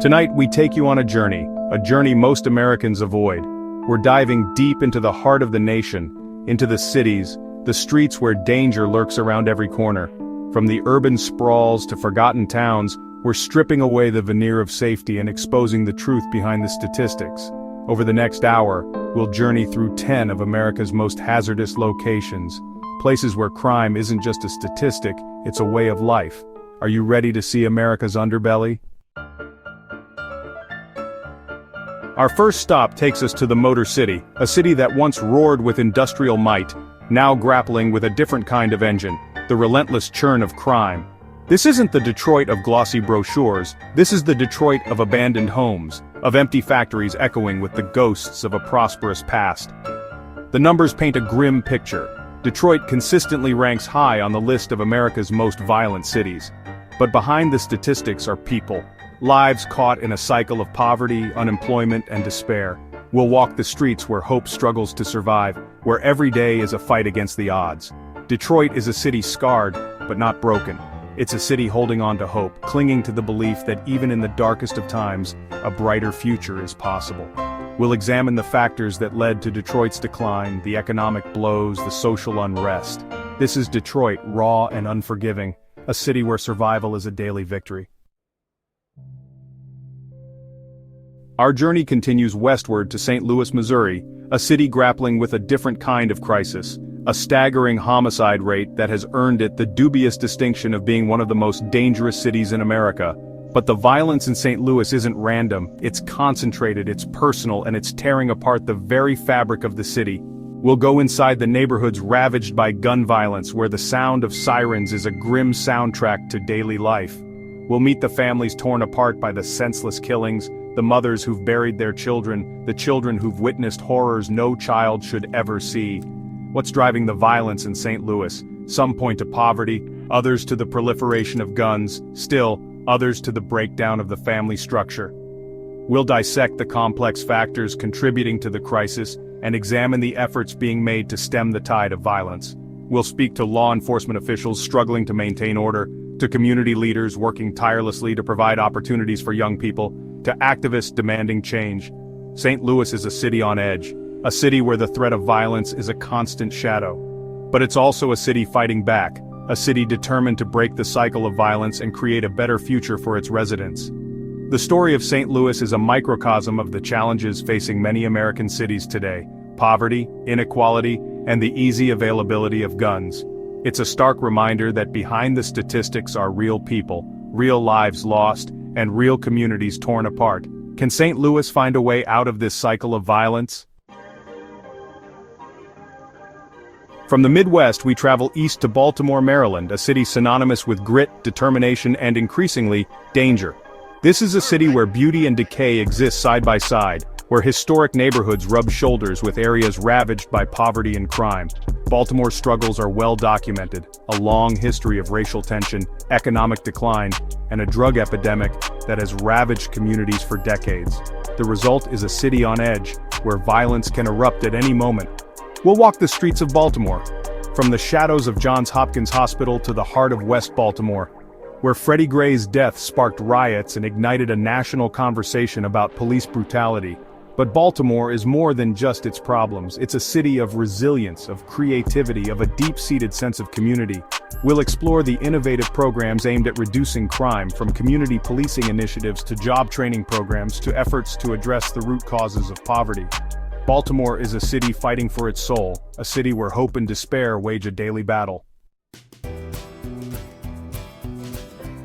Tonight we take you on a journey most Americans avoid. We're diving deep into the heart of the nation, into the cities, the streets where danger lurks around every corner. From the urban sprawls to forgotten towns, we're stripping away the veneer of safety and exposing the truth behind the statistics. Over the next hour, we'll journey through 10 of America's most hazardous locations, places where crime isn't just a statistic, it's a way of life. Are you ready to see America's underbelly? Our first stop takes us to the Motor City, a city that once roared with industrial might, now grappling with a different kind of engine, the relentless churn of crime. This isn't the Detroit of glossy brochures, this is the Detroit of abandoned homes, of empty factories echoing with the ghosts of a prosperous past. The numbers paint a grim picture. Detroit consistently ranks high on the list of America's most violent cities. But behind the statistics are people. Lives caught in a cycle of poverty, unemployment, and despair. We'll walk the streets where hope struggles to survive, where every day is a fight against the odds. Detroit is a city scarred, but not broken. It's a city holding on to hope, clinging to the belief that even in the darkest of times, a brighter future is possible. We'll examine the factors that led to Detroit's decline, the economic blows, the social unrest. This is Detroit, raw and unforgiving, a city where survival is a daily victory. Our journey continues westward to St. Louis, Missouri, a city grappling with a different kind of crisis, a staggering homicide rate that has earned it the dubious distinction of being one of the most dangerous cities in America. But the violence in St. Louis isn't random, it's concentrated, it's personal, and it's tearing apart the very fabric of the city. We'll go inside the neighborhoods ravaged by gun violence, where the sound of sirens is a grim soundtrack to daily life. We'll meet the families torn apart by the senseless killings, the mothers who've buried their children, the children who've witnessed horrors no child should ever see. What's driving the violence in St. Louis? Some point to poverty, others to the proliferation of guns, still, others to the breakdown of the family structure. We'll dissect the complex factors contributing to the crisis and examine the efforts being made to stem the tide of violence. We'll speak to law enforcement officials struggling to maintain order, to community leaders working tirelessly to provide opportunities for young people, to activists demanding change. St. Louis is a city on edge, a city where the threat of violence is a constant shadow. But it's also a city fighting back, a city determined to break the cycle of violence and create a better future for its residents. The story of St. Louis is a microcosm of the challenges facing many American cities today: poverty, inequality, and the easy availability of guns. It's a stark reminder that behind the statistics are real people, real lives lost, and real communities torn apart. Can St. Louis find a way out of this cycle of violence? From the Midwest, we travel east to Baltimore, Maryland, a city synonymous with grit, determination, and increasingly, danger. This is a city where beauty and decay exist side by side, where historic neighborhoods rub shoulders with areas ravaged by poverty and crime. Baltimore's struggles are well documented, a long history of racial tension, economic decline, and a drug epidemic that has ravaged communities for decades. The result is a city on edge, where violence can erupt at any moment. We'll walk the streets of Baltimore, from the shadows of Johns Hopkins Hospital to the heart of West Baltimore, where Freddie Gray's death sparked riots and ignited a national conversation about police brutality. But Baltimore is more than just its problems. It's a city of resilience, of creativity, of a deep-seated sense of community. We'll explore the innovative programs aimed at reducing crime, from community policing initiatives to job training programs to efforts to address the root causes of poverty. Baltimore is a city fighting for its soul, a city where hope and despair wage a daily battle.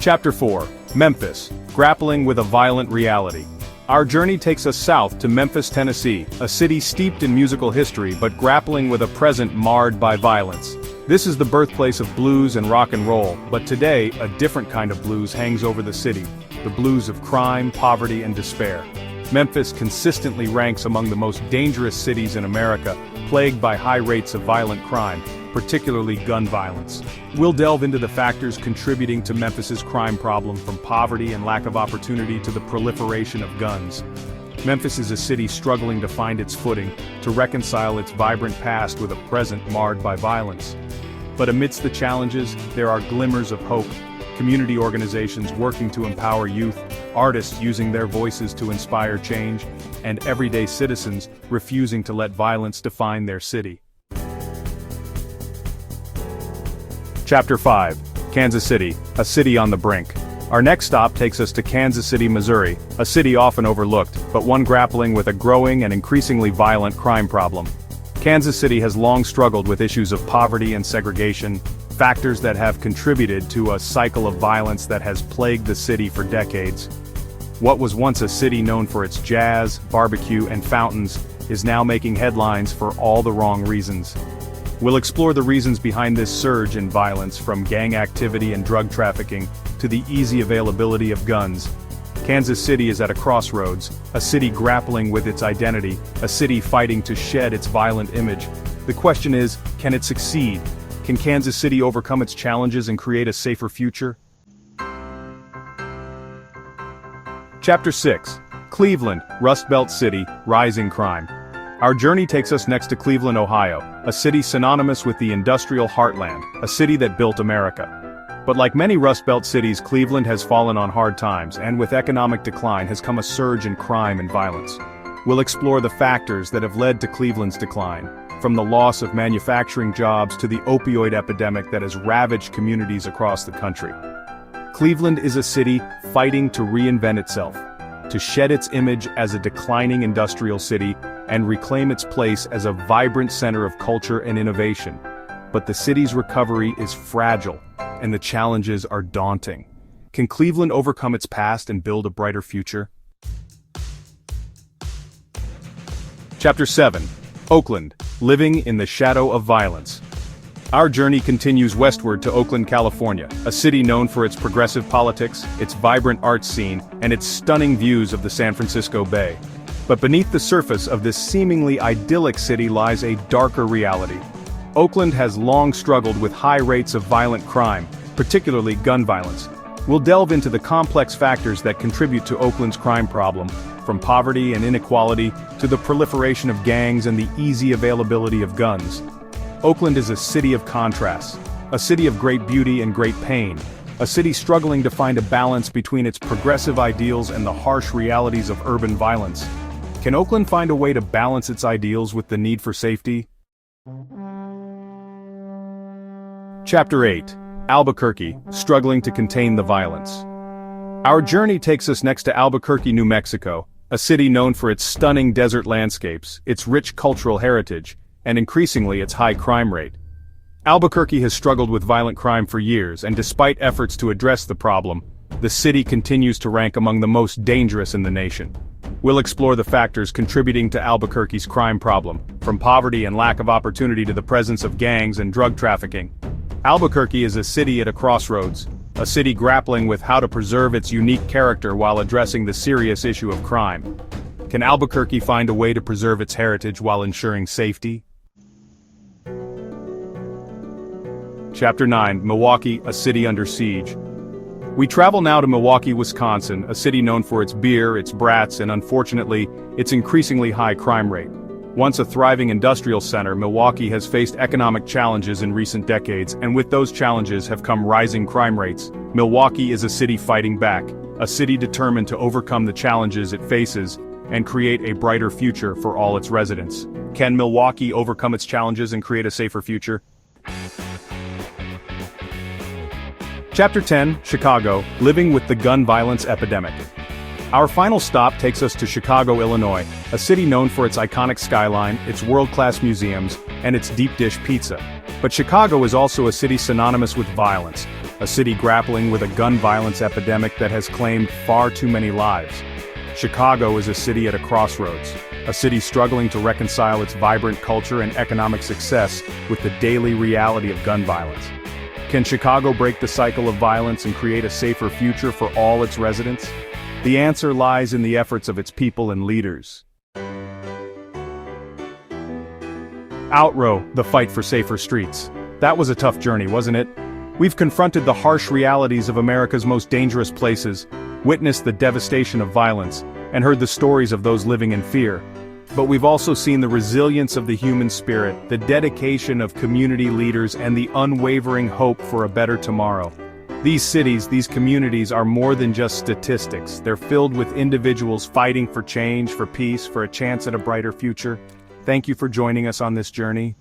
Chapter 4: Memphis, Grappling with a Violent Reality. Our journey takes us south to Memphis, Tennessee, a city steeped in musical history but grappling with a present marred by violence. This is the birthplace of blues and rock and roll, but today, a different kind of blues hangs over the city, the blues of crime, poverty, and despair. Memphis consistently ranks among the most dangerous cities in America, plagued by high rates of violent crime, particularly gun violence. We'll delve into the factors contributing to Memphis's crime problem, from poverty and lack of opportunity to the proliferation of guns. Memphis is a city struggling to find its footing, to reconcile its vibrant past with a present marred by violence. But amidst the challenges, there are glimmers of hope. Community organizations working to empower youth, artists using their voices to inspire change, and everyday citizens refusing to let violence define their city. Chapter 5. Kansas City, a city on the brink. Our next stop takes us to Kansas City, Missouri, a city often overlooked, but one grappling with a growing and increasingly violent crime problem. Kansas City has long struggled with issues of poverty and segregation, factors that have contributed to a cycle of violence that has plagued the city for decades. What was once a city known for its jazz, barbecue, and fountains is now making headlines for all the wrong reasons. We'll explore the reasons behind this surge in violence, from gang activity and drug trafficking to the easy availability of guns. Kansas City is at a crossroads, a city grappling with its identity, a city fighting to shed its violent image. The question is, can it succeed? Can Kansas City overcome its challenges and create a safer future? Chapter 6. Cleveland, Rust Belt City, Rising Crime. Our journey takes us next to Cleveland, Ohio, a city synonymous with the industrial heartland, a city that built America. But like many Rust Belt cities, Cleveland has fallen on hard times, and with economic decline has come a surge in crime and violence. We'll explore the factors that have led to Cleveland's decline, from the loss of manufacturing jobs to the opioid epidemic that has ravaged communities across the country. Cleveland is a city fighting to reinvent itself, to shed its image as a declining industrial city and reclaim its place as a vibrant center of culture and innovation. But the city's recovery is fragile, and the challenges are daunting. Can Cleveland overcome its past and build a brighter future? Chapter 7. Oakland, Living in the Shadow of Violence. Our journey continues westward to Oakland, California, a city known for its progressive politics, its vibrant arts scene, and its stunning views of the San Francisco Bay. But beneath the surface of this seemingly idyllic city lies a darker reality. Oakland has long struggled with high rates of violent crime, particularly gun violence. We'll delve into the complex factors that contribute to Oakland's crime problem, from poverty and inequality to the proliferation of gangs and the easy availability of guns. Oakland is a city of contrasts, a city of great beauty and great pain, a city struggling to find a balance between its progressive ideals and the harsh realities of urban violence. Can Oakland find a way to balance its ideals with the need for safety? Chapter 8. Albuquerque, Struggling to Contain the Violence. Our journey takes us next to Albuquerque, New Mexico, a city known for its stunning desert landscapes, its rich cultural heritage, and increasingly its high crime rate. Albuquerque has struggled with violent crime for years, and despite efforts to address the problem, the city continues to rank among the most dangerous in the nation. We'll explore the factors contributing to Albuquerque's crime problem, from poverty and lack of opportunity to the presence of gangs and drug trafficking. Albuquerque is a city at a crossroads, a city grappling with how to preserve its unique character while addressing the serious issue of crime. Can Albuquerque find a way to preserve its heritage while ensuring safety? Chapter 9. Milwaukee, a city under siege. We travel now to Milwaukee, Wisconsin, a city known for its beer, its brats, and unfortunately, its increasingly high crime rate. Once a thriving industrial center, Milwaukee has faced economic challenges in recent decades, and with those challenges have come rising crime rates. Milwaukee is a city fighting back, a city determined to overcome the challenges it faces and create a brighter future for all its residents. Can Milwaukee overcome its challenges and create a safer future? Chapter 10. Chicago, Living with the Gun Violence Epidemic. Our final stop takes us to Chicago, Illinois, a city known for its iconic skyline, its world-class museums, and its deep dish pizza. But Chicago is also a city synonymous with violence, a city grappling with a gun violence epidemic that has claimed far too many lives. Chicago is a city at a crossroads, a city struggling to reconcile its vibrant culture and economic success with the daily reality of gun violence. Can Chicago break the cycle of violence and create a safer future for all its residents? The answer lies in the efforts of its people and leaders. Outrow, the fight for safer streets. That was a tough journey, wasn't it? We've confronted the harsh realities of America's most dangerous places, witnessed the devastation of violence, and heard the stories of those living in fear. But we've also seen the resilience of the human spirit, the dedication of community leaders, and the unwavering hope for a better tomorrow. These cities, these communities are more than just statistics. They're filled with individuals fighting for change, for peace, for a chance at a brighter future. Thank you for joining us on this journey.